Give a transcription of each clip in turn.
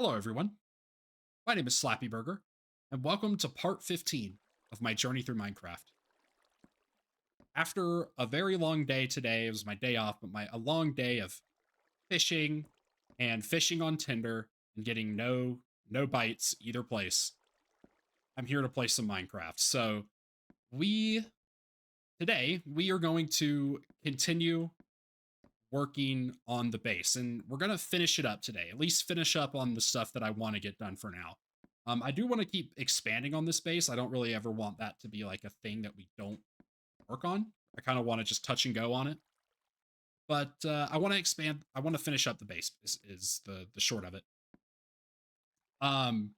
Hello, everyone. My name is Slappy Burger, and welcome to part 15 of my journey through Minecraft. After a very long day today, it was my day off, but a long day of fishing and fishing on Tinder and getting no bites either place. I'm here to play some Minecraft. So we today we are going to continue working on the base, and we're going to finish it up today. At least finish up on the stuff that I want to get done for now. I do want to keep expanding on this base. I don't really ever want that to be like a thing that we don't work on. I kind of want to just touch and go on it. But I want to expand. I want to finish up the base. Is the short of it. Um,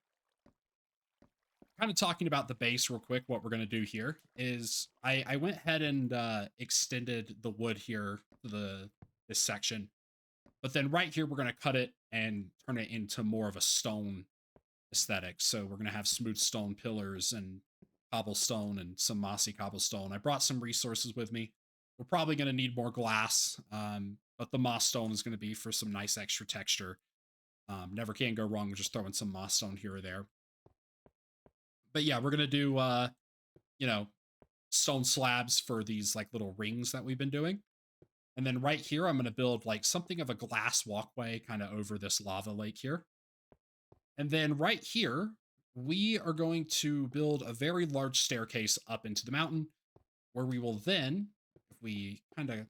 Kind of talking about the base real quick. What we're gonna do here is I went ahead and extended the wood here to the this section, but then right here we're gonna cut it and turn it into more of a stone aesthetic. So we're gonna have smooth stone pillars and cobblestone and some mossy cobblestone. I brought some resources with me. We're probably gonna need more glass, but the moss stone is gonna be for some nice extra texture. Never can go wrong with just throwing some moss stone here or there. But yeah, we're gonna do you know, stone slabs for these like little rings that we've been doing. And then right here, I'm gonna build like something of a glass walkway kind of over this lava lake here. And then right here, we are going to build a very large staircase up into the mountain where we will then, if we kind of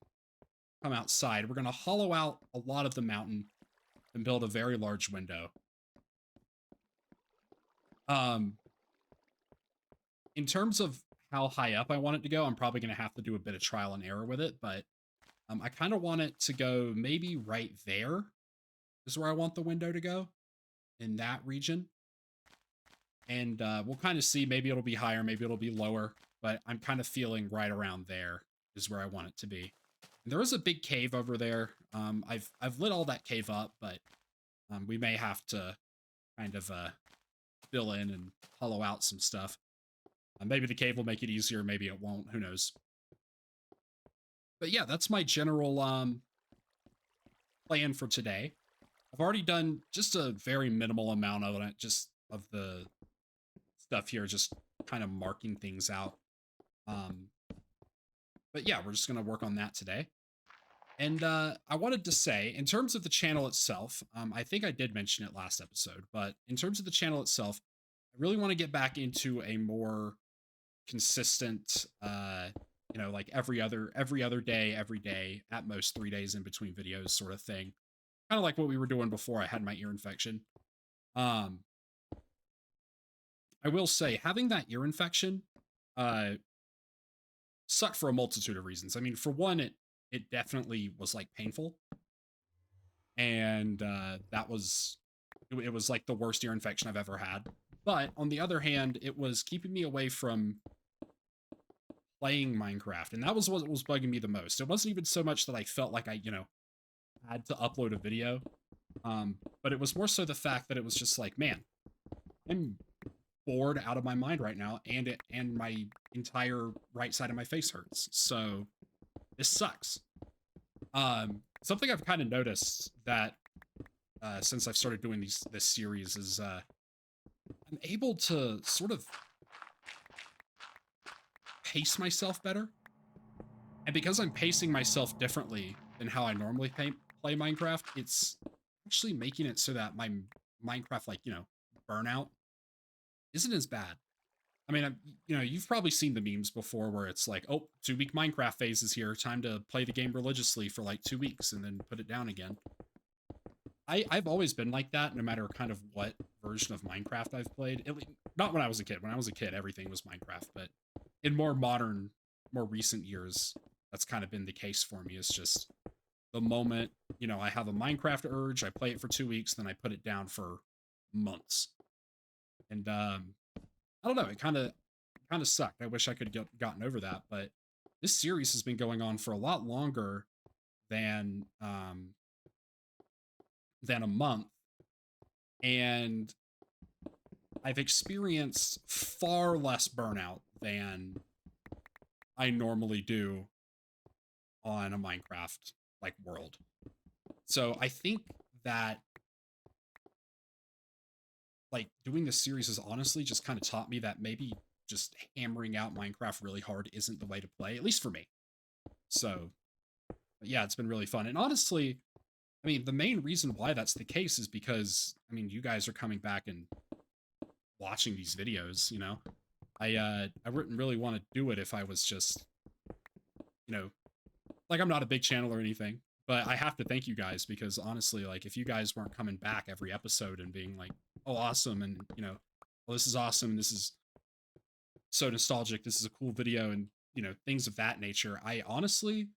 come outside, we're going to hollow out a lot of the mountain and build a very large window. Um, in terms of how high up I want it to go, I'm probably going to have to do a bit of trial and error with it, but I kind of want it to go maybe right there is where I want the window to go in that region. And we'll kind of see. Maybe it'll be higher, maybe it'll be lower, but I'm kind of feeling right around there is where I want it to be. And there is a big cave over there. I've lit all that cave up, but we may have to kind of fill in and hollow out some stuff. Maybe the cave will make it easier, maybe it won't. Who knows? But yeah, that's my general plan for today. I've already done just a very minimal amount of it, just of the stuff here, just kind of marking things out. Um, but yeah, we're just going to work on that today. And I wanted to say, in terms of the channel itself, I think I did mention it last episode, but in terms of the channel itself, I really want to get back into a more consistent, like every other day, every day, at most 3 days in between videos, sort of thing. Kind of like what we were doing before I had my ear infection. Um, I will say, having that ear infection, uh, sucked for a multitude of reasons. I mean, for one, it definitely was like painful, and it was like the worst ear infection I've ever had. But on the other hand, it was keeping me away from playing Minecraft, and that was what was bugging me the most. It wasn't even so much that I felt like I had to upload a video, but it was more so the fact that it was just like, man, I'm bored out of my mind right now, and my entire right side of my face hurts. So this sucks. Something I've kind of noticed that since I've started doing this series is I'm able to sort of pace myself better. And because I'm pacing myself differently than how I normally play Minecraft, it's actually making it so that my Minecraft, burnout isn't as bad. I mean, you've probably seen the memes before where it's like, oh, 2 week Minecraft phase is here. Time to play the game religiously for like 2 weeks and then put it down again. I've always been like that, no matter kind of what version of Minecraft I've played. Not when I was a kid. When I was a kid, everything was Minecraft. But in more modern, more recent years, that's kind of been the case for me. It's just the moment, I have a Minecraft urge, I play it for 2 weeks, then I put it down for months. And I don't know, it kind of sucked. I wish I could gotten over that, but this series has been going on for a lot longer than than a month, and I've experienced far less burnout than I normally do on a Minecraft like world. So I think that like doing this series has honestly just kind of taught me that maybe just hammering out Minecraft really hard isn't the way to play, at least for me. So, yeah, it's been really fun. And honestly, I mean, the main reason why that's the case is because, I mean, you guys are coming back and watching these videos, you know. I wouldn't really want to do it if I was just, you know, like I'm not a big channel or anything, but I have to thank you guys because honestly, like if you guys weren't coming back every episode and being like, "Oh, awesome," and you know, "Well, this is awesome. This is so nostalgic. This is a cool video," and you know, things of that nature, I honestly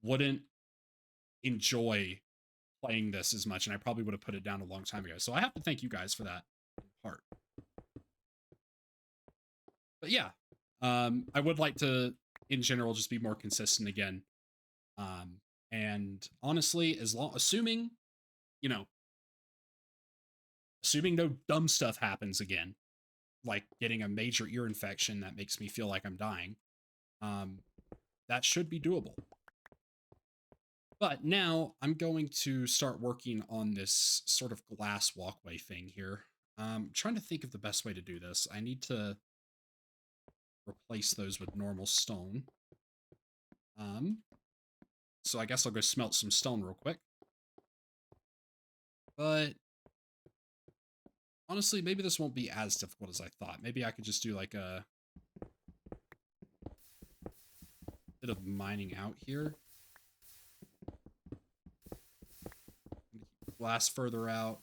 wouldn't enjoy playing this as much, and I probably would have put it down a long time ago. So I have to thank you guys for that part. But yeah, I would like to, in general, just be more consistent again. And honestly, as long assuming, you know, assuming no dumb stuff happens again, like getting a major ear infection that makes me feel like I'm dying, um, that should be doable. But now I'm going to start working on this sort of glass walkway thing here. Trying to think of the best way to do this. I need to replace those with normal stone. So I guess I'll go smelt some stone real quick. But honestly, maybe this won't be as difficult as I thought. Maybe I could just do like a bit of mining out here. Glass further out.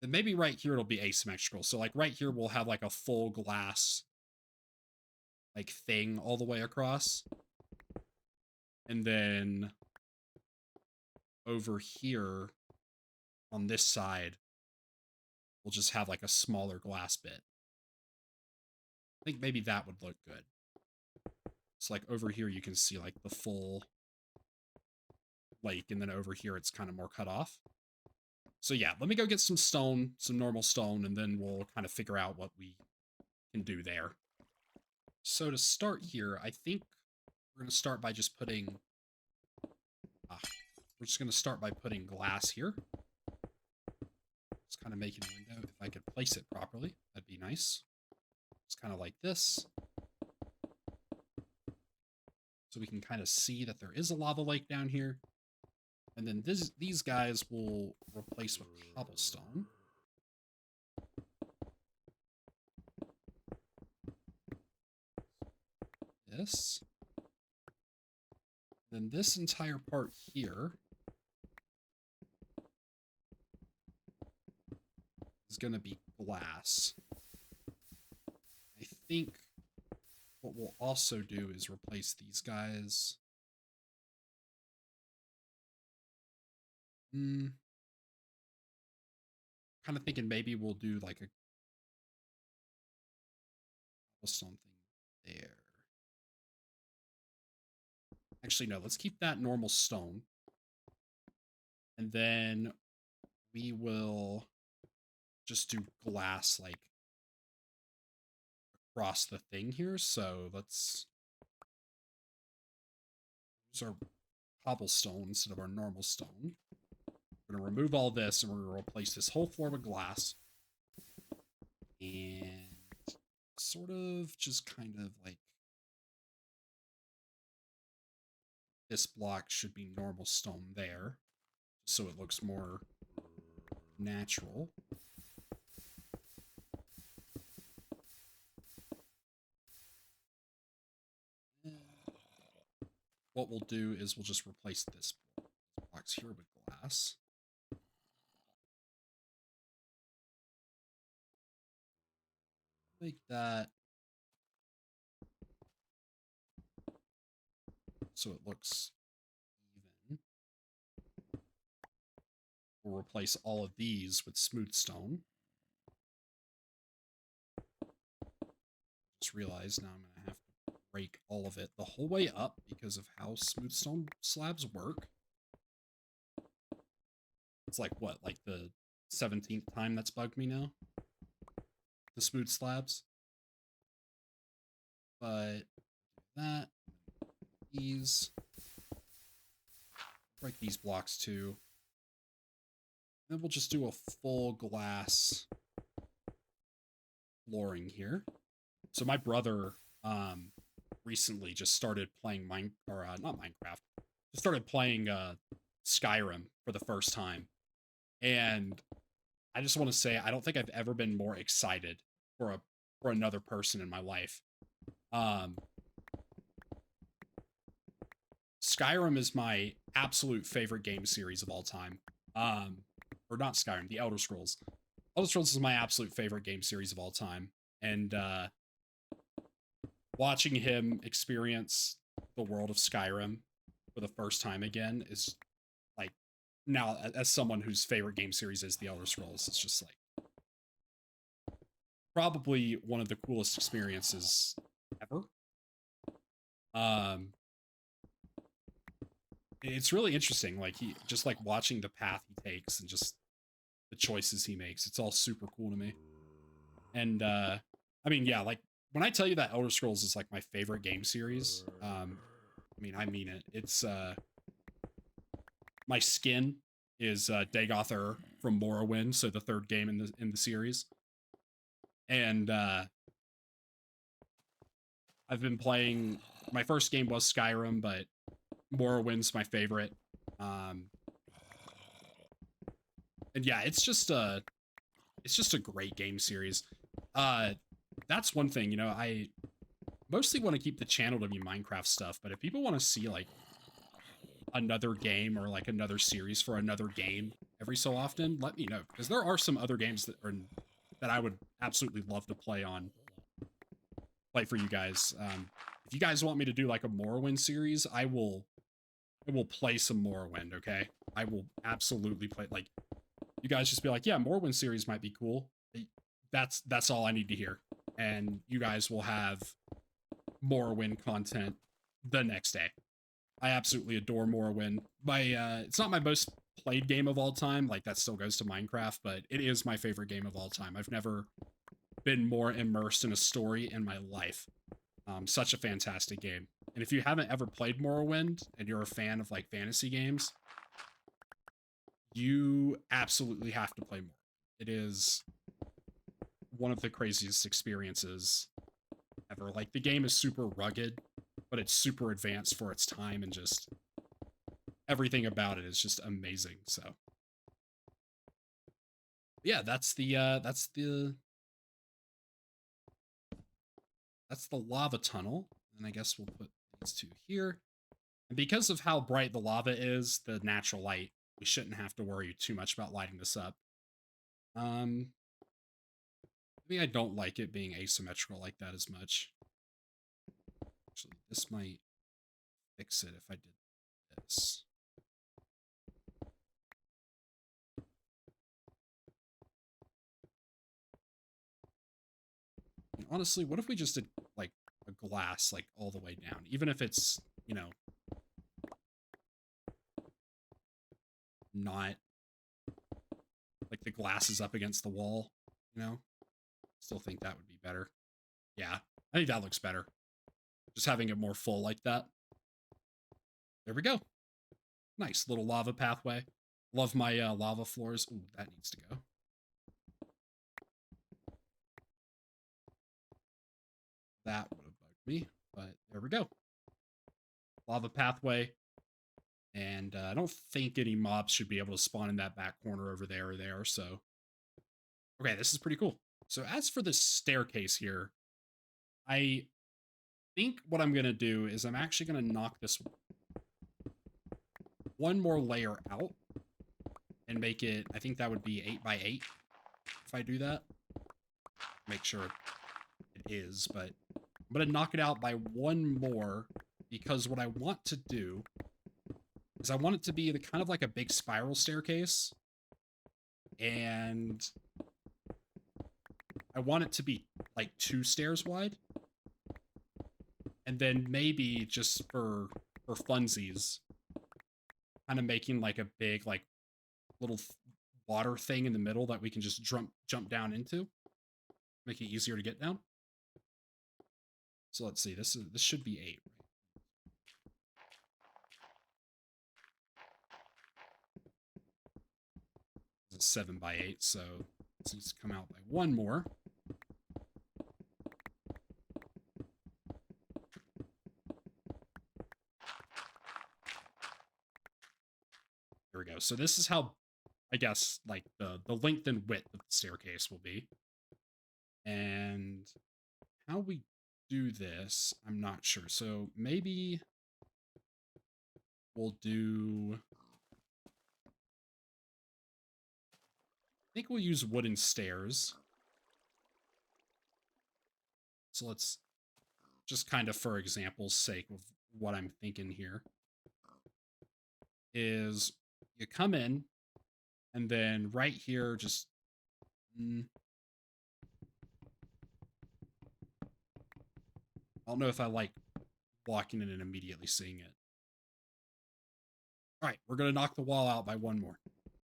And maybe right here it'll be asymmetrical. So like right here we'll have like a full glass like thing all the way across. And then over here on this side, we'll just have like a smaller glass bit. I think maybe that would look good. So like over here you can see like the full lake, and then over here it's kind of more cut off. So yeah, let me go get some stone, some normal stone, and then we'll kind of figure out what we can do there. So to start here, I think we're going to start by just putting... we're just going to start by putting glass here. Just kind of making a window. If I could place it properly, that'd be nice. It's kind of like this. So we can kind of see that there is a lava lake down here. And then these guys will replace with cobblestone. This. Then this entire part here is going to be glass. I think what we'll also do is replace these guys. Kind of thinking maybe we'll do like a something there. Actually, no, let's keep that normal stone. And then we will just do glass like across the thing here. So let's use our cobblestone instead of our normal stone. We're going to remove all this and we're going to replace this whole floor with glass. And sort of just kind of like this block should be normal stone there, so it looks more natural. What we'll do is we'll just replace this box here with glass. Make that so it looks even. We'll replace all of these with smooth stone. Just realized now I'm going to have to break all of it the whole way up because of how smooth stone slabs work. It's like what, like the 17th time that's bugged me now? The smooth slabs. But that, these, break these blocks too. Then we'll just do a full glass flooring here. So my brother recently just started playing not Minecraft. Just started playing Skyrim for the first time. And I just want to say I don't think I've ever been more excited for another person in my life. Skyrim is my absolute favorite game series of all time. Or not Skyrim, the Elder Scrolls. Elder Scrolls is my absolute favorite game series of all time. And watching him experience the world of Skyrim for the first time again is like, now as someone whose favorite game series is the Elder Scrolls, it's just like probably one of the coolest experiences ever. It's really interesting, like he just like watching the path he takes and just the choices he makes. It's all super cool to me. And I mean, yeah, like when I tell you that Elder Scrolls is like my favorite game series, I mean it. It's my skin is Dagoth from Morrowind, so the third game in the series. And I've been playing, my first game was Skyrim, but Morrowind's my favorite. And yeah, it's just a great game series. That's one thing, you know, I mostly want to keep the channel to be Minecraft stuff, but if people want to see like another game or like another series for another game every so often, let me know, because there are some other games that I would absolutely love to play for you guys. If you guys want me to do like a Morrowind series, I will play some Morrowind, okay? I will absolutely play, like, you guys just be like, yeah, Morrowind series might be cool. That's all I need to hear. And you guys will have Morrowind content the next day. I absolutely adore Morrowind. It's not my most played game of all time, like that still goes to Minecraft, but it is my favorite game of all time. I've never been more immersed in a story in my life. Such a fantastic game. And if you haven't ever played Morrowind and you're a fan of like fantasy games, you absolutely have to play more. It is one of the craziest experiences ever. Like the game is super rugged, but it's super advanced for its time, and just everything about it is just amazing. So yeah, that's the lava tunnel. And I guess we'll put these two here. And because of how bright the lava is, the natural light, we shouldn't have to worry too much about lighting this up. Maybe I don't like it being asymmetrical like that as much. Actually, this might fix it if I did this. And honestly, what if we just did like a glass like all the way down? Even if it's, you know, not like the glass is up against the wall, you know? Still think that would be better. Yeah, I think that looks better. Just having it more full like that. There we go. Nice little lava pathway. Love my lava floors. Ooh, that needs to go. That would have bugged me, but there we go. Lava pathway. And I don't think any mobs should be able to spawn in that back corner over there or there, so. Okay, this is pretty cool. So as for this staircase here, I think what I'm going to do is I'm actually going to knock this one more layer out and make it, I think that would be 8 by 8 if I do that. Make sure it is, but I'm going to knock it out by one more, because what I want to do is I want it to be kind of like a big spiral staircase, and I want it to be like 2 stairs wide, and then maybe just for funsies, kind of making like a big like little water thing in the middle that we can just jump down into, make it easier to get down. So let's see, this should be 8, right? a 7x8, so this needs to come out by one more. Here we go. So this is how, I guess, like the length and width of the staircase will be. And how we do this, I'm not sure. So maybe we'll do... I think we'll use wooden stairs. So let's just kind of for example's sake of what I'm thinking here is you come in and then right here just I don't know if I like walking in and immediately seeing it. All right, we're going to knock the wall out by one more.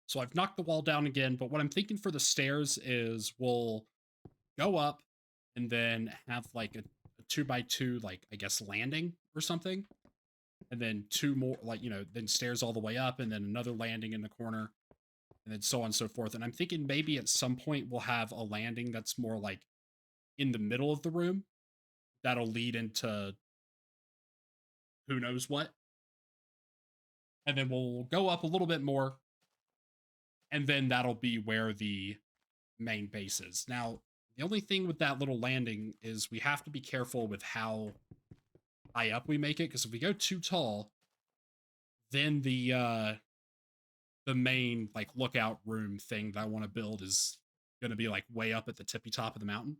So I've knocked the wall down again, but what I'm thinking for the stairs is we'll go up and then have like a 2x2, like, I guess, landing or something. And then two more, like, you know, then stairs all the way up and then another landing in the corner and then so on and so forth. And I'm thinking maybe at some point we'll have a landing that's more like in the middle of the room that'll lead into who knows what. And then we'll go up a little bit more and then that'll be where the main base is. Now, the only thing with that little landing is we have to be careful with how high up we make it, because if we go too tall, then the main like lookout room thing that I want to build is going to be like way up at the tippy top of the mountain.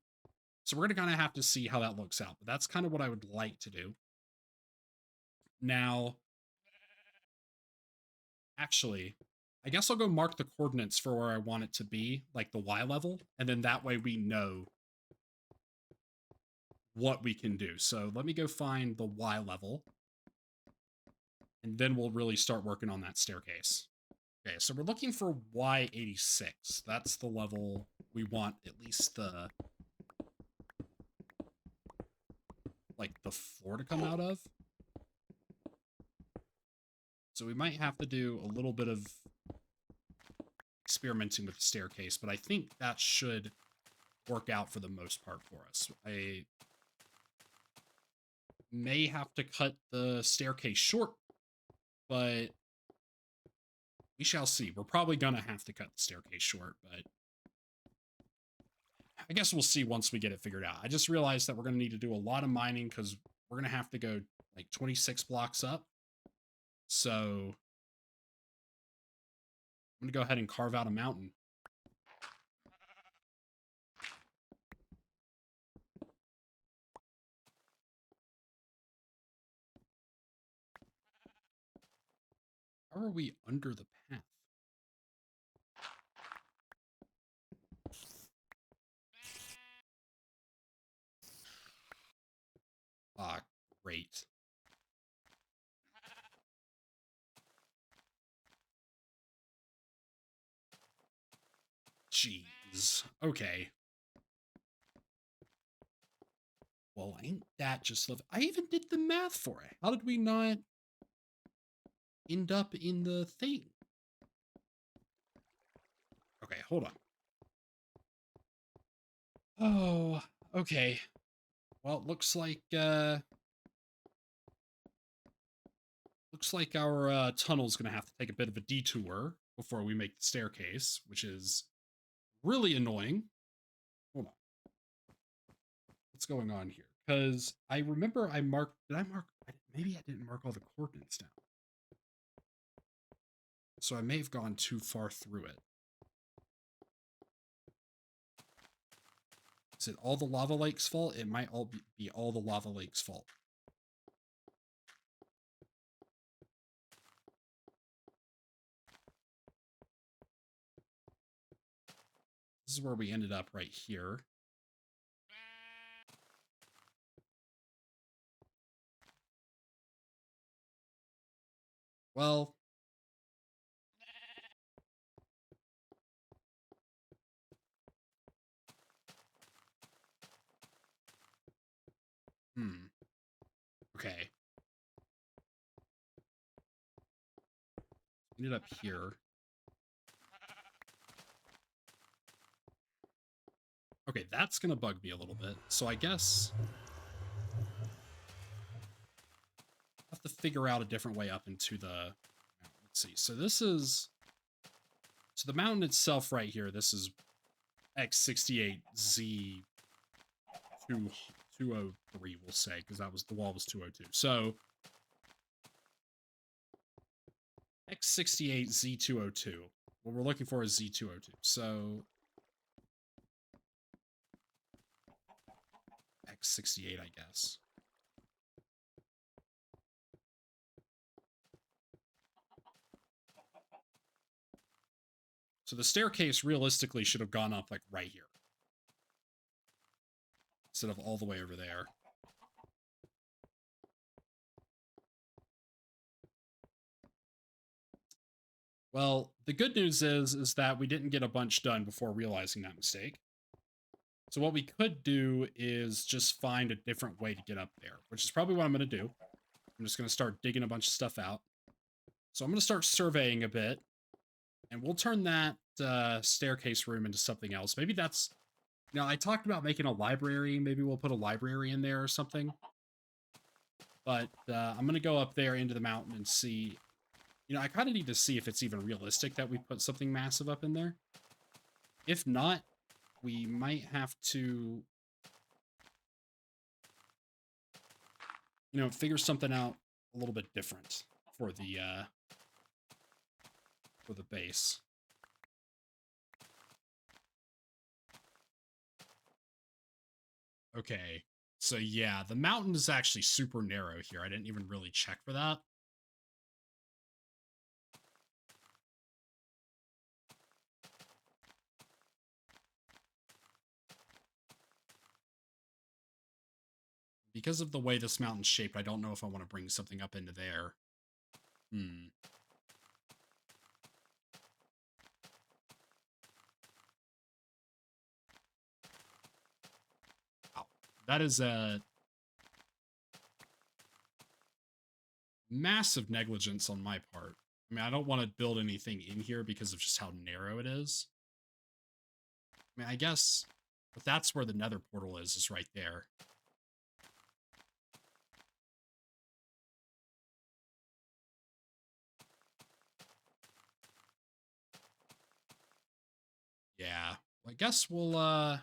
So we're going to kind of have to see how that looks out. But that's kind of what I would like to do. Now, actually, I guess I'll go mark the coordinates for where I want it to be, like the Y level, and then that way we know what we can do. So let me go find the Y level, and then we'll really start working on that staircase. Okay, so we're looking for Y86. That's the level we want at least the, like, the floor to come out of. So we might have to do a little bit of experimenting with the staircase, but I think that should work out for the most part for us. I may have to cut the staircase short, but we shall see. We're probably gonna have to cut the staircase short, but I guess we'll see once we get it figured out. I just realized that we're gonna need to do a lot of mining because we're gonna have to go like 26 blocks up. So I'm gonna go ahead and carve out a mountain. How are we under the path? Ah, great. Jeez. Okay. Well, ain't that just love? I even did the math for it. How did we not end up in the thing? Okay, hold on. Oh, okay. Well, looks like our tunnel's gonna have to take a bit of a detour before we make the staircase, which is really annoying. Hold on. What's going on here? Because I remember I marked, did I mark, maybe I didn't mark all the coordinates down. So I may have gone too far through it. Is it all the lava lake's fault? It might all be all the lava lake's fault. This is where we ended up right here. Well, okay. Ended up here. Okay, that's gonna bug me a little bit. So I guess I have to figure out a different way up into the. Let's see. So this is so the mountain itself right here. This is X68Z 203. We'll say because that was the wall was 202. So X68Z202. What we're looking for is Z202. So X68, I guess. So the staircase realistically should have gone up like right here instead of all the way over there. Well, the good news is that we didn't get a bunch done before realizing that mistake. So what we could do is just find a different way to get up there, which is probably what I'm going to do. I'm just going to start digging a bunch of stuff out. So I'm going to start surveying a bit, and we'll turn that staircase room into something else. Maybe that's, you know, I talked about making a library. Maybe we'll put a library in there or something. But I'm going to go up there into the mountain and see. You know, I kind of need to see if it's even realistic that we put something massive up in there. If not, we might have to, you know, figure something out a little bit different for the base. Okay. So yeah, the mountain is actually super narrow here. I didn't even really check for that. Because of the way this mountain's shaped, I don't know if I want to bring something up into there. Wow. That is a massive negligence on my part. I mean, I don't want to build anything in here because of just how narrow it is. I mean, I guess, but that's where the nether portal is right there. Yeah. Well, I guess we'll have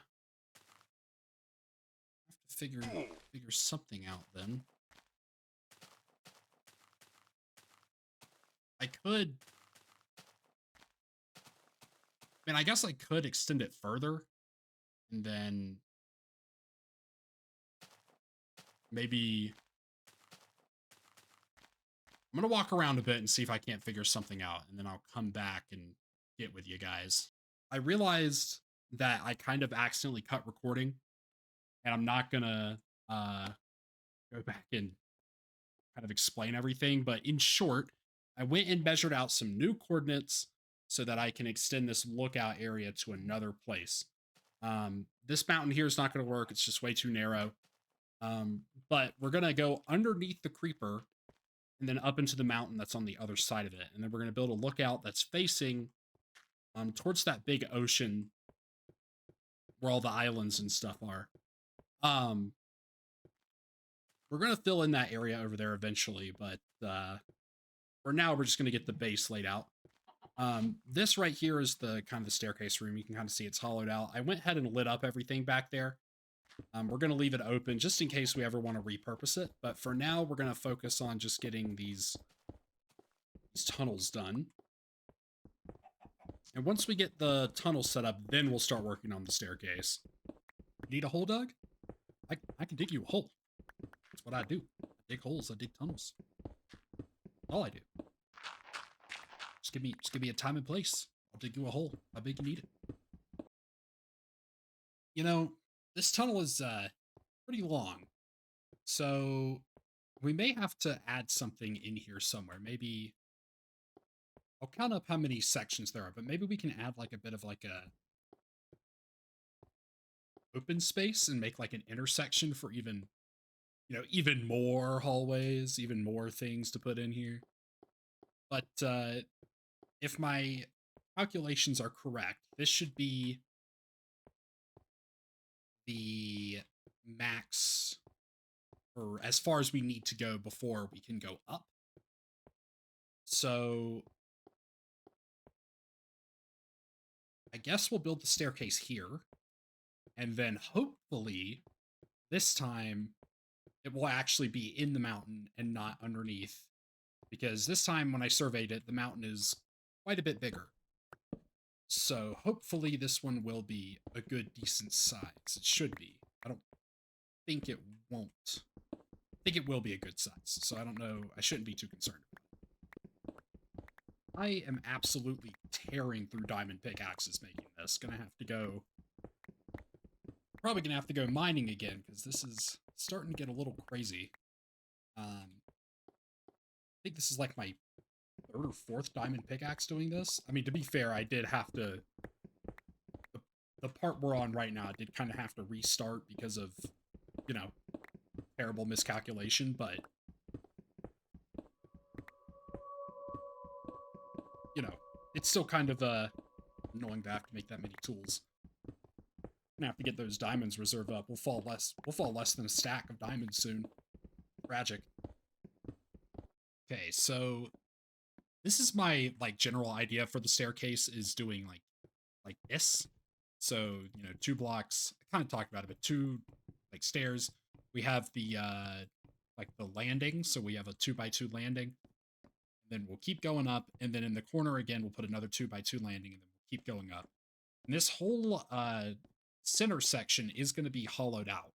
to figure something out then. I could, I mean, I guess I could extend it further and then maybe I'm going to walk around a bit and see if I can't figure something out, and then I'll come back and get with you guys. I realized that I kind of accidentally cut recording, and I'm not going to go back and kind of explain everything, but in short, I went and measured out some new coordinates so that I can extend this lookout area to another place. This mountain here is not going to work. It's just way too narrow. But we're going to go underneath the creeper and then up into the mountain that's on the other side of it. And then we're going to build a lookout that's facing towards that big ocean where all the islands and stuff are. We're going to fill in that area over there eventually, but for now, we're just going to get the base laid out. This right here is the kind of the staircase room. You can kind of see it's hollowed out. I went ahead and lit up everything back there. We're going to leave it open just in case we ever want to repurpose it. But for now, we're going to focus on just getting these tunnels done. And once we get the tunnel set up, then we'll start working on the staircase. Need a hole dug? I can dig you a hole. That's what I do. I dig holes. I dig tunnels. All I do. Just give me a time and place. I'll dig you a hole. How big you need it? You know, this tunnel is pretty long, so we may have to add something in here somewhere. Maybe I'll count up how many sections there are, but maybe we can add like a bit of like a open space and make like an intersection for even, you know, even more hallways, even more things to put in here. But if my calculations are correct, this should be the max, or as far as we need to go before we can go up. So I guess we'll build the staircase here, and then hopefully this time it will actually be in the mountain and not underneath, because this time when I surveyed it, the mountain is quite a bit bigger. So hopefully this one will be a good, decent size. It should be. I don't think it won't. I think it will be a good size, so I don't know. I shouldn't be too concerned. I am absolutely tearing through diamond pickaxes making this. Probably gonna have to go mining again, because this is starting to get a little crazy. I think this is like my third or fourth diamond pickaxe doing this. I mean, to be fair, I did have to... The part we're on right now, I did kind of have to restart because of, you know, terrible miscalculation, but... You know, it's still kind of annoying to have to make that many tools. Gonna have to get those diamonds reserve up. We'll fall less than a stack of diamonds soon. Tragic. Okay, so this is my like general idea for the staircase, is doing like this. So, you know, 2 blocks. I kind of talked about it, but 2 like stairs. We have the like the landing, so we have a 2x2 landing. And then we'll keep going up, and then in the corner again we'll put another 2x2 landing, and then we'll keep going up. And this whole center section is going to be hollowed out.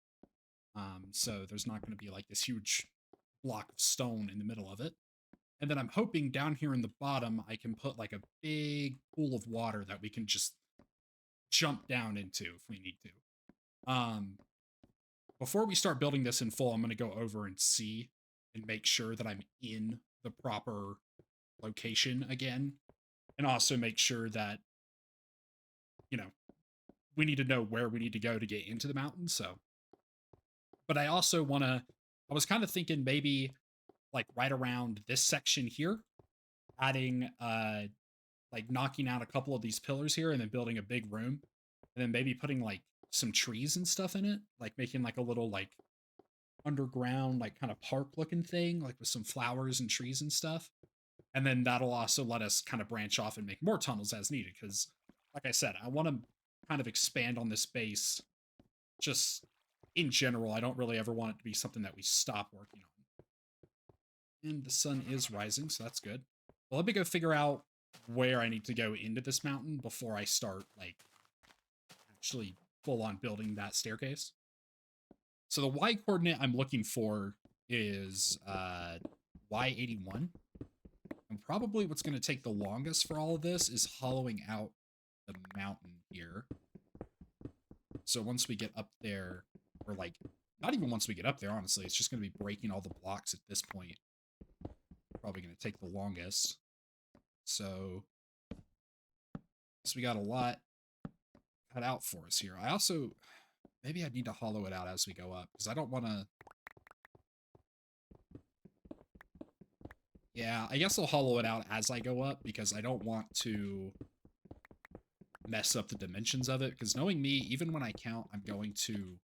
So there's not going to be like this huge block of stone in the middle of it. And then I'm hoping down here in the bottom, I can put like a big pool of water that we can just jump down into if we need to. Before we start building this in full, I'm going to go over and see and make sure that I'm in the proper location again. And also make sure that, you know, we need to know where we need to go to get into the mountain, so. But I also want to... I was kind of thinking maybe like right around this section here, adding like knocking out a couple of these pillars here and then building a big room, and then maybe putting like some trees and stuff in it, like making like a little like underground like kind of park looking thing, like with some flowers and trees and stuff. And then that'll also let us kind of branch off and make more tunnels as needed, because like I said, I want to kind of expand on this base. Just in general, I don't really ever want it to be something that we stop working on. And the sun is rising, so that's good. Well, let me go figure out where I need to go into this mountain before I start, like, actually full-on building that staircase. So the Y coordinate I'm looking for is Y81. And probably what's going to take the longest for all of this is hollowing out the mountain here. So once we get up there, or like, not even once we get up there, honestly, it's just going to be breaking all the blocks at this point. Probably going to take the longest. So we got a lot cut out for us here. I also, maybe I need to hollow it out as we go up, because I don't want to... Yeah, I guess I'll hollow it out as I go up, because I don't want to mess up the dimensions of it, because knowing me, even when I count, I'm going to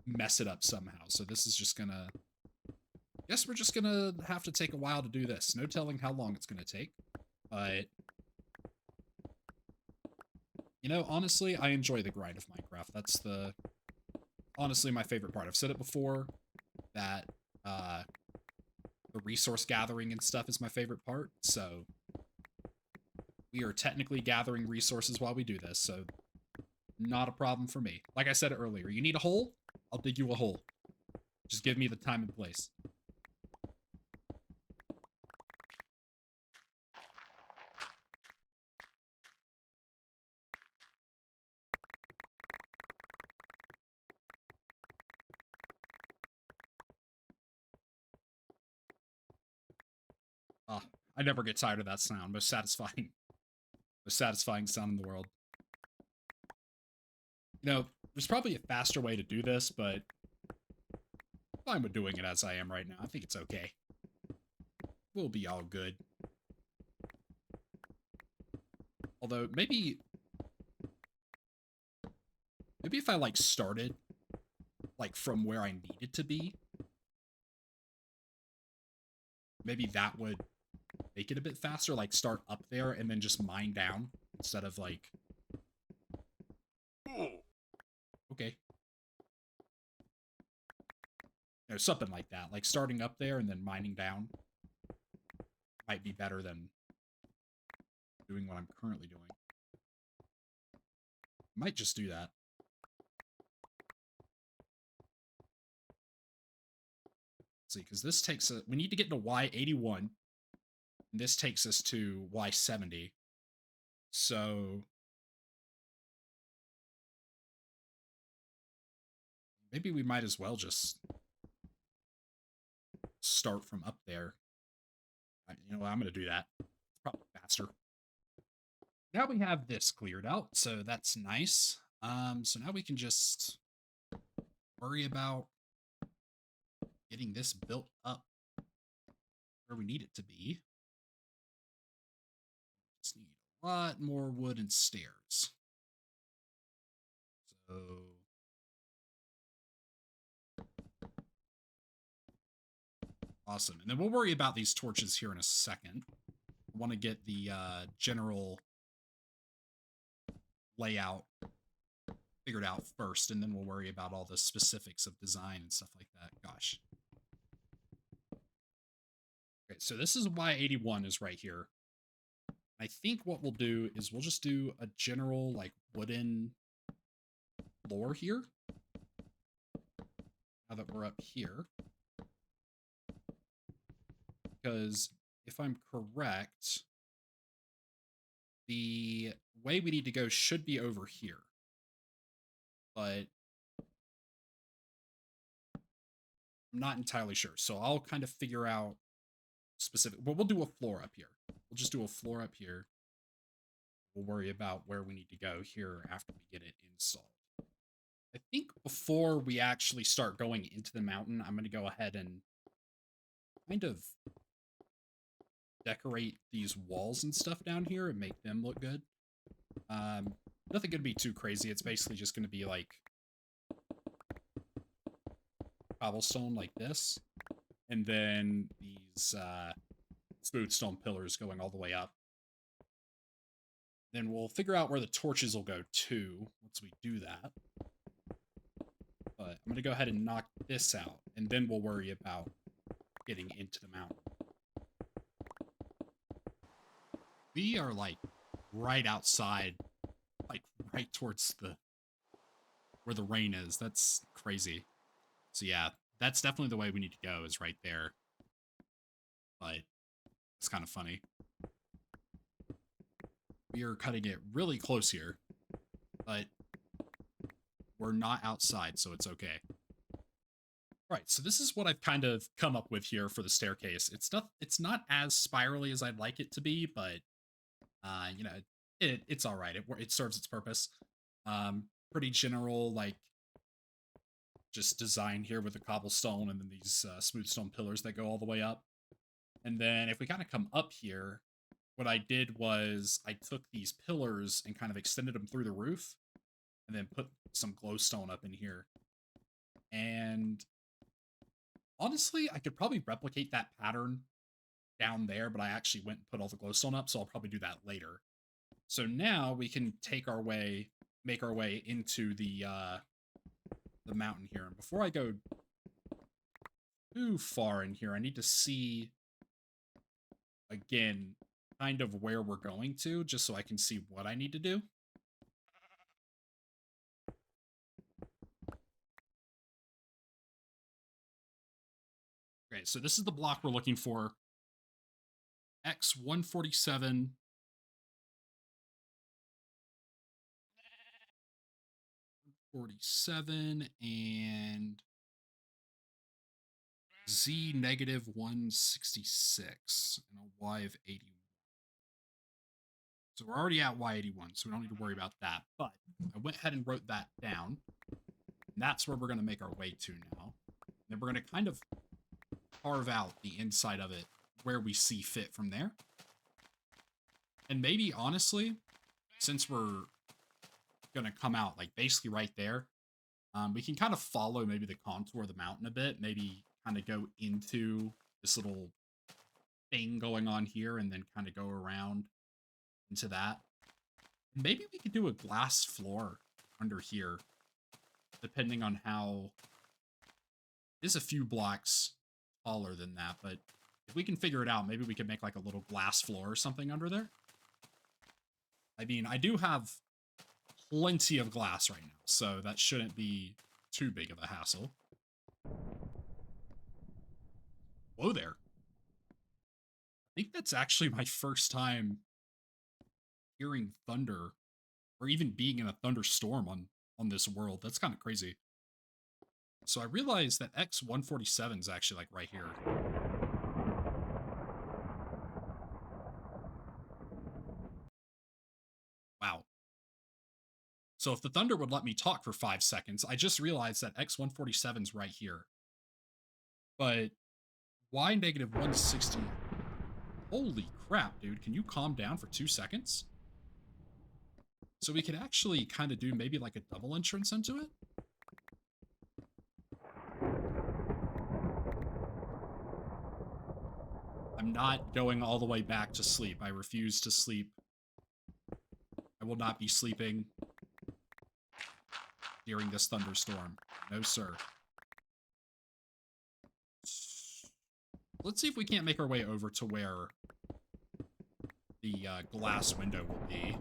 mess it up somehow. So this is just gonna... I guess we're just gonna have to take a while to do this. No telling how long it's gonna take, but... You know, honestly, I enjoy the grind of Minecraft. That's honestly my favorite part. I've said it before, that the resource gathering and stuff is my favorite part, so we are technically gathering resources while we do this, so not a problem for me. Like I said earlier, you need a hole? I'll dig you a hole. Just give me the time and place. Ah, I never get tired of that sound. Most satisfying sound in the world. You know, there's probably a faster way to do this, but I'm fine with doing it as I am right now. I think it's okay. We'll be all good. Although, maybe Maybe if I, like, started, like, from where I needed to be, maybe that would make it a bit faster. Like, start up there and then just mine down instead of, like... Okay. You know, something like that. Like, starting up there and then mining down might be better than doing what I'm currently doing. Might just do that. Let's see, because this takes a... We need to get to Y81. And this takes us to Y70. So... maybe we might as well just start from up there. You know what? I'm going to do that. It's probably faster. Now we have this cleared out, so that's nice. So now we can just worry about getting this built up where we need it to be. Just need a lot more wood and stairs. So awesome. And then we'll worry about these torches here in a second. I want to get the general layout figured out first, and then we'll worry about all the specifics of design and stuff like that. Gosh. Okay, so this is Y81 is right here. I think what we'll do is we'll just do a general, like, wooden floor here. Now that we're up here. Because if I'm correct, the way we need to go should be over here. But I'm not entirely sure. So I'll kind of figure out specific, but we'll do a floor up here. We'll just do a floor up here. We'll worry about where we need to go here after we get it installed. I think before we actually start going into the mountain, I'm going to go ahead and kind of decorate these walls and stuff down here and make them look good. Nothing going to be too crazy. It's basically just going to be like cobblestone like this. And then these smooth stone pillars going all the way up. Then we'll figure out where the torches will go to once we do that. But I'm going to go ahead and knock this out, and then we'll worry about getting into the mountain. We are, like, right outside, like, right towards where the rain is. That's crazy. So, yeah, that's definitely the way we need to go, is right there. But it's kind of funny. We are cutting it really close here, but we're not outside, so it's okay. All right, so this is what I've kind of come up with here for the staircase. It's not as spirally as I'd like it to be, but you know, it's all right. It serves its purpose. Pretty general, like, just design here with the cobblestone and then these smooth stone pillars that go all the way up. And then if we kind of come up here, what I did was I took these pillars and kind of extended them through the roof and then put some glowstone up in here. And honestly, I could probably replicate that pattern down there, but I actually went and put all the glowstone up, so I'll probably do that later. So now we can make our way into the mountain here. And before I go too far in here, I need to see, again, kind of where we're going to, just so I can see what I need to do. Okay, so this is the block we're looking for. X147. And Z negative 166 and a Y of 81. So we're already at Y81, so we don't need to worry about that. But I went ahead and wrote that down. And that's where we're going to make our way to now. And then we're going to kind of carve out the inside of it where we see fit from there. And maybe, honestly, since we're gonna come out like basically right there. We can kind of follow maybe the contour of the mountain a bit, maybe kind of go into this little thing going on here and then kind of go around into that. Maybe we could do a glass floor under here, depending on how it is a few blocks taller than that, but if we can figure it out, maybe we could make like a little glass floor or something under there. I mean, I do have plenty of glass right now, so that shouldn't be too big of a hassle. Whoa there. I think that's actually my first time hearing thunder or even being in a thunderstorm on this world. That's kind of crazy. So I realized that X-147 is actually like right here. Wow. So if the thunder would let me talk for 5 seconds, I just realized that X-147 is right here. But why negative 160? Holy crap, dude. Can you calm down for 2 seconds? So we could actually kind of do maybe like a double entrance into it. I'm not going all the way back to sleep. I refuse to sleep. I will not be sleeping during this thunderstorm. No, sir. Let's see if we can't make our way over to where the glass window will be.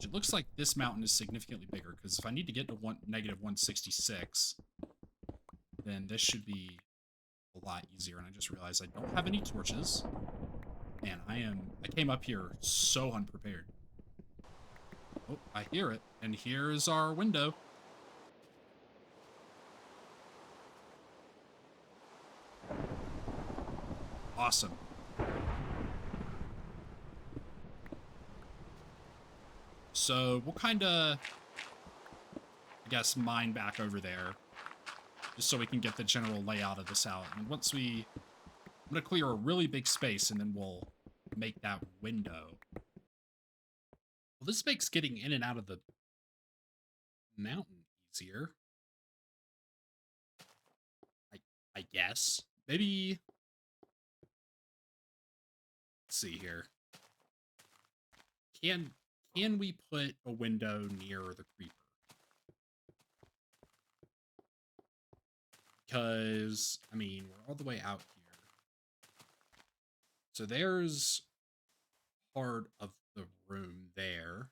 It looks like this mountain is significantly bigger, because if I need to get to negative 166, then this should be a lot easier. And I just realized I don't have any torches. Man, I came up here so unprepared. Oh, I hear it. And here's our window. Awesome. So we'll kind of, I guess, mine back over there, just so we can get the general layout of this out. And once I'm going to clear a really big space, and then we'll make that window. Well, this makes getting in and out of the mountain easier. I guess. Maybe, let's see here. Can we put a window near the creeper? Because, I mean, we're all the way out here. So there's part of the room there.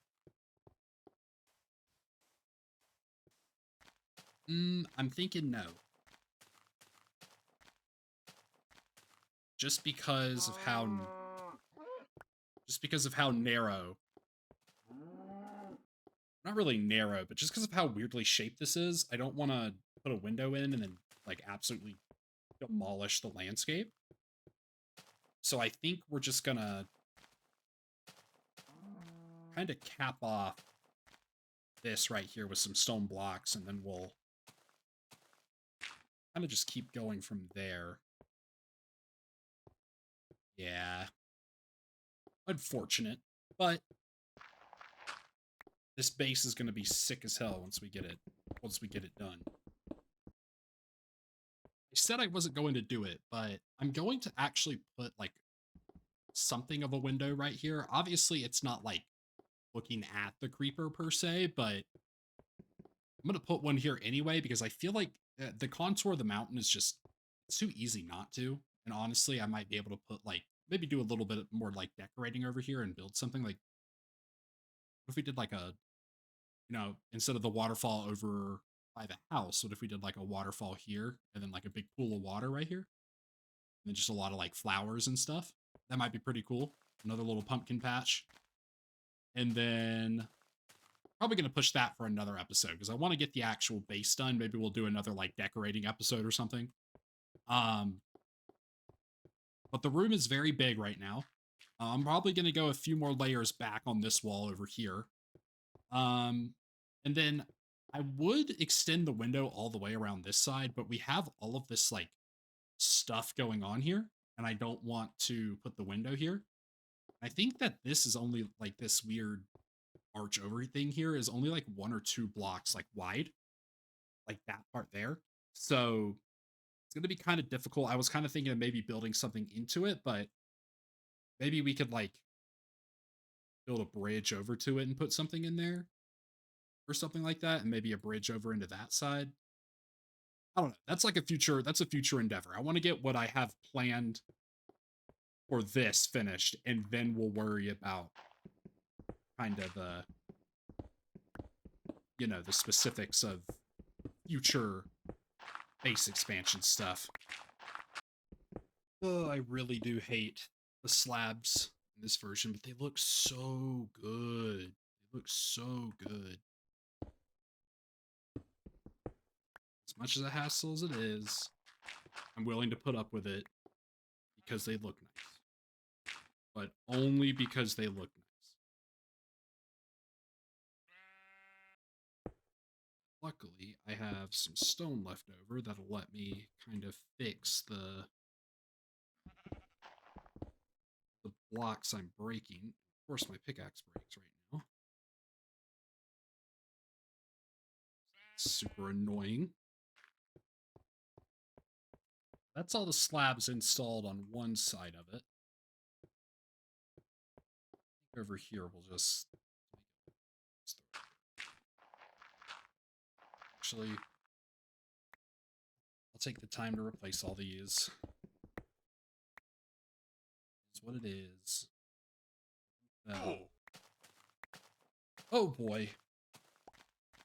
I'm thinking no. Just because of how narrow. Not really narrow, but just because of how weirdly shaped this is, I don't want to put a window in and then like absolutely demolish the landscape. So I think we're just gonna kind of cap off this right here with some stone blocks, and then we'll kind of just keep going from there. Yeah. Unfortunate, but this base is going to be sick as hell once we get it done. I said I wasn't going to do it, but I'm going to actually put like something of a window right here. Obviously, it's not like looking at the creeper per se, but I'm going to put one here anyway because I feel like the contour of the mountain is just too easy not to. And honestly, I might be able to put like maybe do a little bit more like decorating over here and build something like, what if we did like a, you know, instead of the waterfall over by the house, what if we did like a waterfall here and then like a big pool of water right here? And then just a lot of like flowers and stuff. That might be pretty cool. Another little pumpkin patch. And then probably going to push that for another episode because I want to get the actual base done. Maybe we'll do another like decorating episode or something. But the room is very big right now. I'm probably going to go a few more layers back on this wall over here. And then I would extend the window all the way around this side, but we have all of this like stuff going on here, and I don't want to put the window here. I think that this is only like this weird arch over thing here is only like 1 or 2 blocks like wide, like that part there. So it's going to be kind of difficult. I was kind of thinking of maybe building something into it, but maybe we could like build a bridge over to it and put something in there or something like that, and maybe a bridge over into that side. I don't know. That's a future endeavor. I want to get what I have planned for this finished, and then we'll worry about kind of the specifics of future base expansion stuff. Oh, I really do hate the slabs in this version, but they look so good. They look so good. As much as a hassle as it is, I'm willing to put up with it because they look nice. But only because they look nice. Luckily, I have some stone left over that'll let me kind of fix the blocks I'm breaking. Of course, my pickaxe breaks right now. Super annoying. That's all the slabs installed on one side of it. Over here, we'll just... Actually, I'll take the time to replace all these. That's what it is. Oh boy.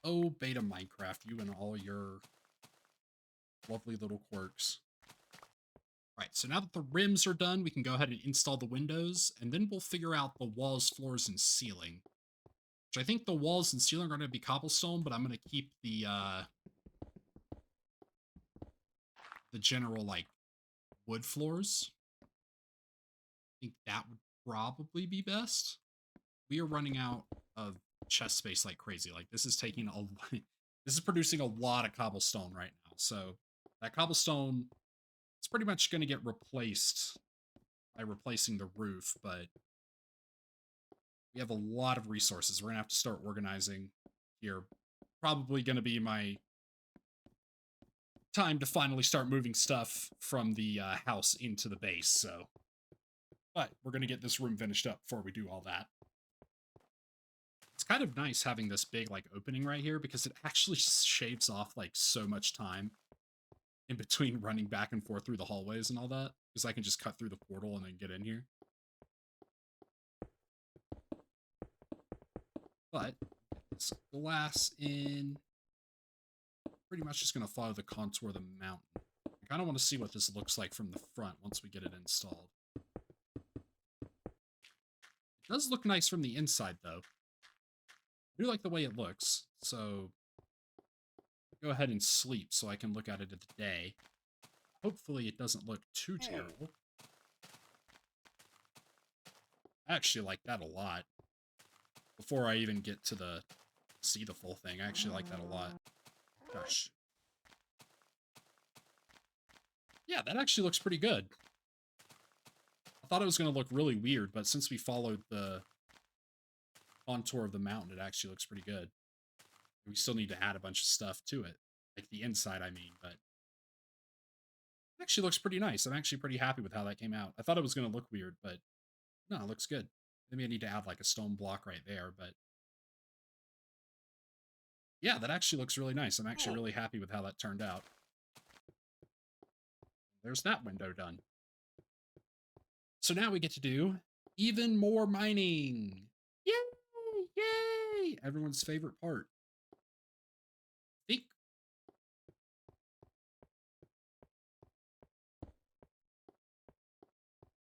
Oh, beta Minecraft, you and all your lovely little quirks. Right, so now that the rims are done, we can go ahead and install the windows, and then we'll figure out the walls, floors, and ceiling. Which I think the walls and ceiling are going to be cobblestone, but I'm going to keep the general, like, wood floors. I think that would probably be best. We are running out of chest space like crazy. Like, this is taking this is producing a lot of cobblestone right now. So that cobblestone, it's pretty much going to get replaced by replacing the roof, but we have a lot of resources. We're going to have to start organizing here. Probably going to be my time to finally start moving stuff from the house into the base, so. But we're going to get this room finished up before we do all that. It's kind of nice having this big, like, opening right here because it actually shaves off, like, so much time in between running back and forth through the hallways and all that, because I can just cut through the portal and then get in here. But get this glass in. Pretty much just going to follow the contour of the mountain. I kind of want to see what this looks like from the front once we get it installed. It does look nice from the inside, though. I do like the way it looks, so go ahead and sleep so I can look at it in the day. Hopefully it doesn't look too terrible. I actually like that a lot. Before I even get to see the full thing, I actually like that a lot. Gosh. Yeah, that actually looks pretty good. I thought it was going to look really weird, but since we followed the contour of the mountain, it actually looks pretty good. We still need to add a bunch of stuff to it. Like the inside, I mean, but it actually looks pretty nice. I'm actually pretty happy with how that came out. I thought it was going to look weird, but no, it looks good. Maybe I need to add like a stone block right there, but yeah, that actually looks really nice. I'm actually really happy with how that turned out. There's that window done. So now we get to do even more mining. Yay! Yay! Everyone's favorite part.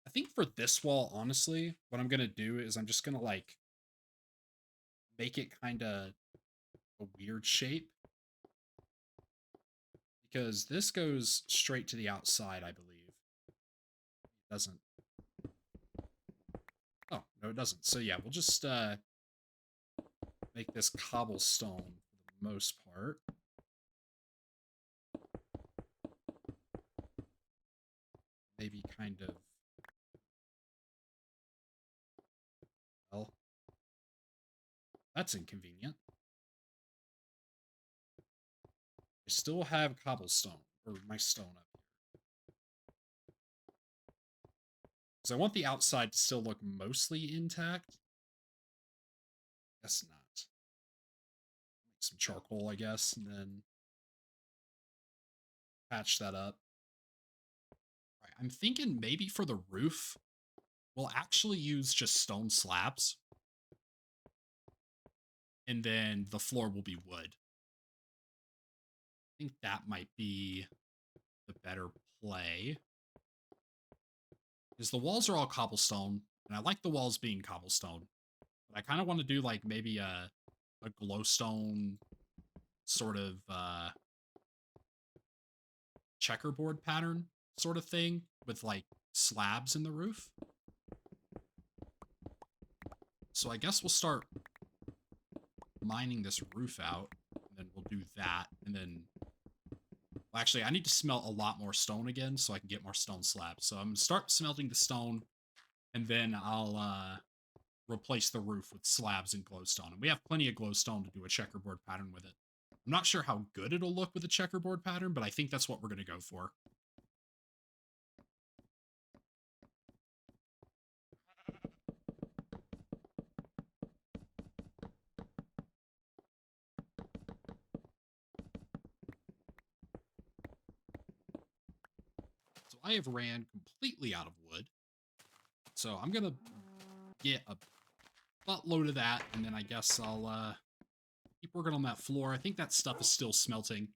I think for this wall, honestly, what I'm going to do is I'm just going to, like, make it kind of a weird shape. Because this goes straight to the outside, I believe. It doesn't. Oh, no, it doesn't. So yeah, we'll just make this cobblestone for the most part. Maybe kind of... Well, That's inconvenient. I still have cobblestone, or my stone up here. Because I want the outside to still look mostly intact. Guess not. Some charcoal, I guess, and then patch that up. All right, I'm thinking maybe for the roof, we'll actually use just stone slabs. And then the floor will be wood. I think that might be the better play. Because the walls are all cobblestone, and I like the walls being cobblestone. But I kind of want to do like maybe a glowstone sort of checkerboard pattern sort of thing with like slabs in the roof. So I guess we'll start mining this roof out, and then we'll do that, and then well, actually I need to smelt a lot more stone again so I can get more stone slabs. So I'm gonna start smelting the stone, and then I'll replace the roof with slabs and glowstone. And we have plenty of glowstone to do a checkerboard pattern with it. I'm not sure how good it'll look with a checkerboard pattern, but I think that's what we're gonna go for. So I have ran completely out of wood. So I'm gonna get a buttload of that, and then I guess I'll keep working on that floor. I think that stuff is still smelting,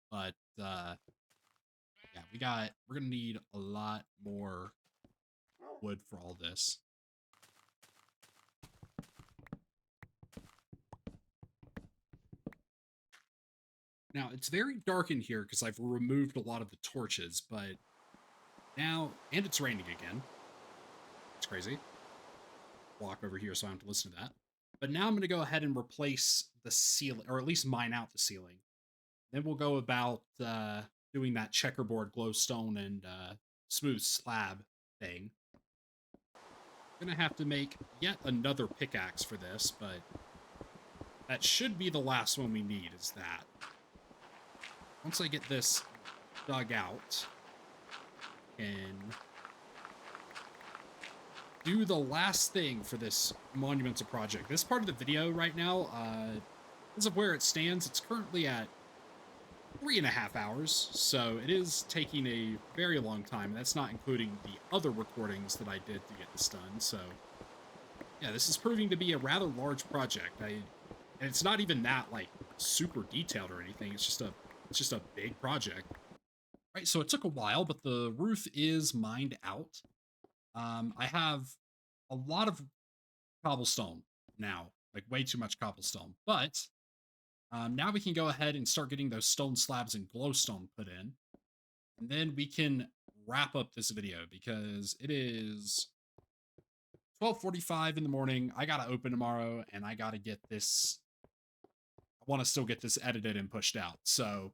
but yeah, we're gonna need a lot more wood for all this. Now it's very dark in here because I've removed a lot of the torches, but now, and it's raining again. It's crazy. Walk over here so I don't have to listen to that. But now I'm going to go ahead and replace the ceiling, or at least mine out the ceiling. Then we'll go about doing that checkerboard glowstone and smooth slab thing. I'm going to have to make yet another pickaxe for this, but that should be the last one we need, is that. Once I get this dug out, and do the last thing for this monumental project. This part of the video right now, as of where it stands, it's currently at 3.5 hours, so it is taking a very long time. That's not including the other recordings that I did to get this done. So yeah, this is proving to be a rather large project. And it's not even that like super detailed or anything. It's just a big project. Right, so it took a while, but the roof is mined out. I have a lot of cobblestone now, like way too much cobblestone, but now we can go ahead and start getting those stone slabs and glowstone put in. And then we can wrap up this video because it is 12:45 in the morning. I got to open tomorrow and I got to get this. I want to still get this edited and pushed out. So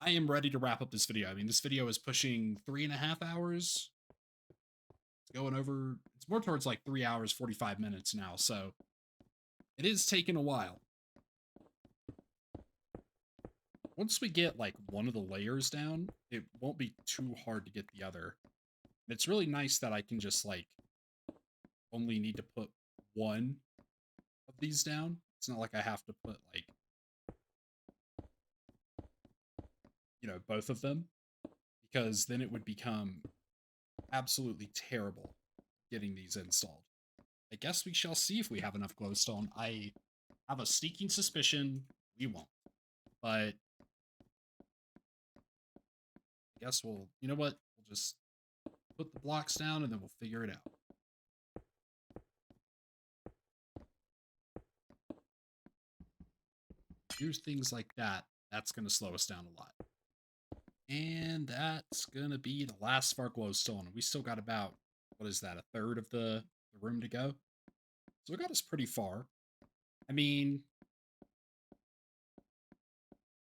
I am ready to wrap up this video. I mean, this video is pushing 3.5 hours. It's going over, it's more towards like 3 hours, 45 minutes now. So it is taking a while. Once we get like one of the layers down, it won't be too hard to get the other. It's really nice that I can just like only need to put one of these down. It's not like I have to put like, you know, both of them, because then it would become absolutely terrible getting these installed. I guess we shall see if we have enough glowstone. I have a sneaking suspicion we won't, but I guess we'll, you know what? We'll just put the blocks down and then we'll figure it out. Do things like that. That's going to slow us down a lot. And that's going to be the last of our glowstone. We still got about, what is that, a third of the room to go? So it got us pretty far. I mean,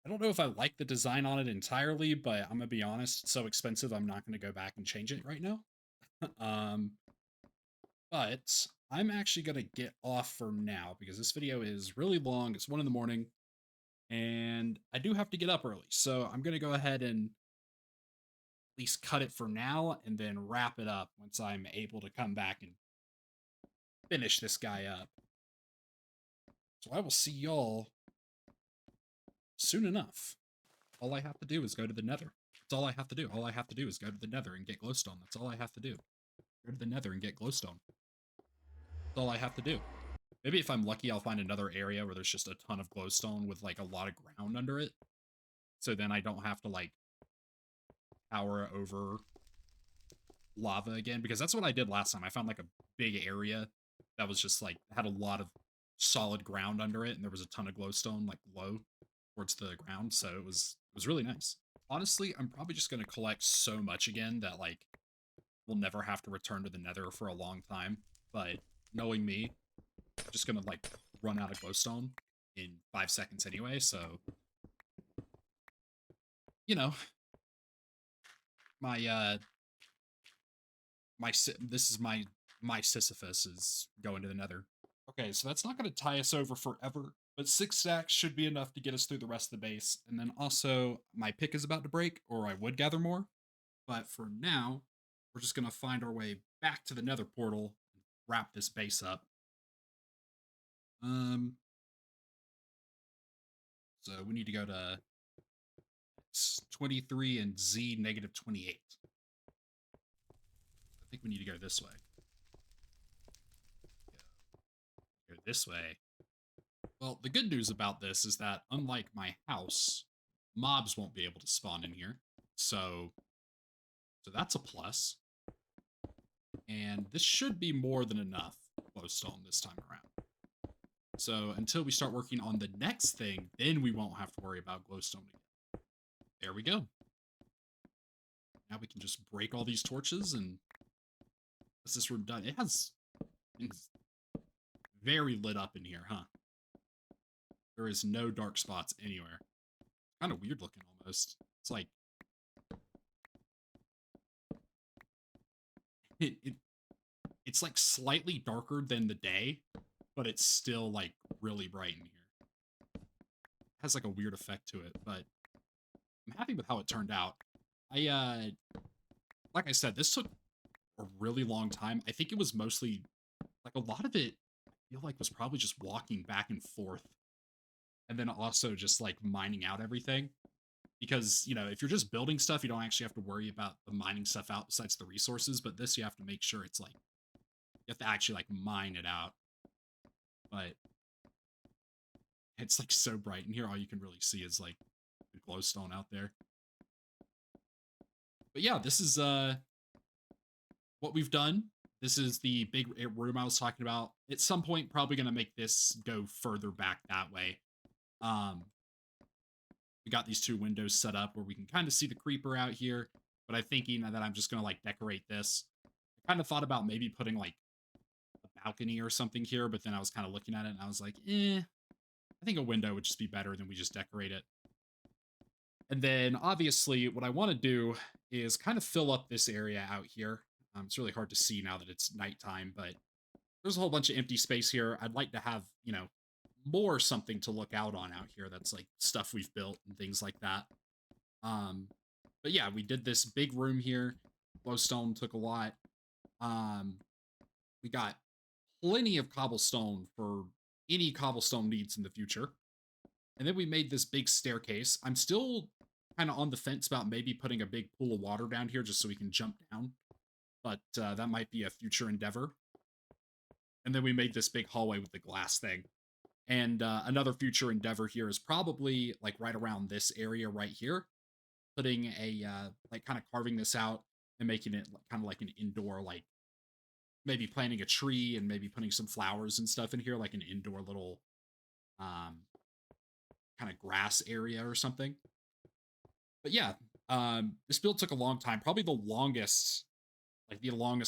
I don't know if I like the design on it entirely, but I'm going to be honest, it's so expensive, I'm not going to go back and change it right now. But I'm actually going to get off for now because this video is really long. It's 1 in the morning and I do have to get up early. So I'm going to go ahead and at least cut it for now and then wrap it up once I'm able to come back and finish this guy up. So I will see y'all soon enough. All I have to do is go to the nether. That's all I have to do. All I have to do is go to the nether and get glowstone. That's all I have to do. Go to the nether and get glowstone. That's all I have to do. Maybe if I'm lucky, I'll find another area where there's just a ton of glowstone with like a lot of ground under it. So then I don't have to like tower over lava again, because that's what I did last time. I found like a big area that was just like had a lot of solid ground under it, and there was a ton of glowstone like low towards the ground, so it was really nice. Honestly, I'm probably just gonna collect so much again that like we'll never have to return to the nether for a long time. But knowing me, I'm just gonna like run out of glowstone in 5 seconds anyway, so you know, my this is my Sisyphus is going to the nether. Okay, so that's not going to tie us over forever, but 6 stacks should be enough to get us through the rest of the base. And then also, my pick is about to break, or I would gather more. But for now, we're just going to find our way back to the nether portal and wrap this base up. Um, so we need to go to 23 and Z negative 28. I think we need to go this way. Go this way. Well, the good news about this is that unlike my house, mobs won't be able to spawn in here. So that's a plus. And this should be more than enough glowstone this time around. So until we start working on the next thing, then we won't have to worry about glowstone again. There we go. Now we can just break all these torches and that's this room done. It's very lit up in here, huh? There is no dark spots anywhere. Kind of weird looking almost. It's like it's like slightly darker than the day, but it's still like really bright in here. It has like a weird effect to it, but I'm happy with how it turned out. Like I said, this took a really long time. I think it was mostly like a lot of it I feel like was probably just walking back and forth and then also just like mining out everything. Because, you know, if you're just building stuff, you don't actually have to worry about the mining stuff out besides the resources, but this you have to make sure it's like you have to actually like mine it out. But it's like so bright in here, all you can really see is like the glowstone out there. But yeah, this is what we've done. This is the big room I was talking about. At some point, probably going to make this go further back that way. We got these two windows set up where we can kind of see the creeper out here, but I'm thinking that I'm just going to like decorate this. I kind of thought about maybe putting like a balcony or something here, but then I was kind of looking at it and I was like, I think a window would just be better than we just decorate it. And then obviously what I want to do is kind of fill up this area out here. It's really hard to see now that it's nighttime, but there's a whole bunch of empty space here. I'd like to have, you know, more something to look out on out here that's like stuff we've built and things like that. But yeah, we did this big room here. Glowstone took a lot. We got plenty of cobblestone for any cobblestone needs in the future. And then we made this big staircase. I'm still kind of on the fence about maybe putting a big pool of water down here just so we can jump down. But that might be a future endeavor. And then we made this big hallway with the glass thing. And another future endeavor here is probably like right around this area right here, putting a like kind of carving this out and making it kind of like an indoor, like maybe planting a tree and maybe putting some flowers and stuff in here, like an indoor little kind of grass area or something. But yeah, this build took a long time, probably the longest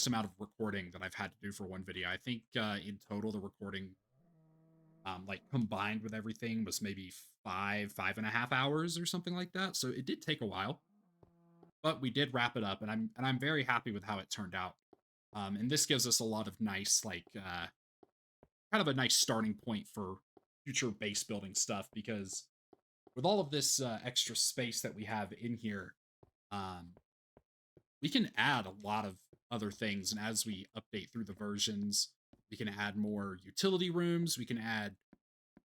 amount of recording that I've had to do for one video. I think in total the recording like combined with everything was maybe 5.5 hours or something like that. So it did take a while, but we did wrap it up, and I'm very happy with how it turned out. And this gives us a lot of nice, like, kind of a nice starting point for future base building stuff because with all of this extra space that we have in here, um, we can add a lot of other things. And as we update through the versions, we can add more utility rooms. We can add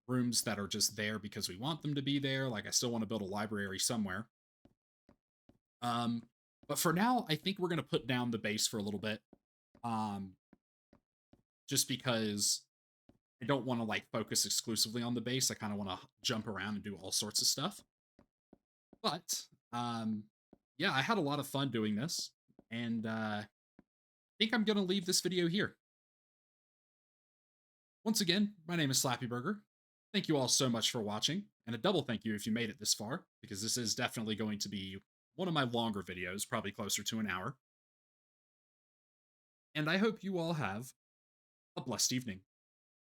rooms that are just there because we want them to be there. Like I still want to build a library somewhere. Um, but for now, I think we're gonna put down the base for a little bit. Um, just because I don't want to like focus exclusively on the base. I kind of want to jump around and do all sorts of stuff. But yeah, I had a lot of fun doing this, and I think I'm gonna leave this video here. Once again, my name is Slappy Burger. Thank you all so much for watching, and a double thank you if you made it this far, because this is definitely going to be one of my longer videos, probably closer to an hour. And I hope you all have a blessed evening.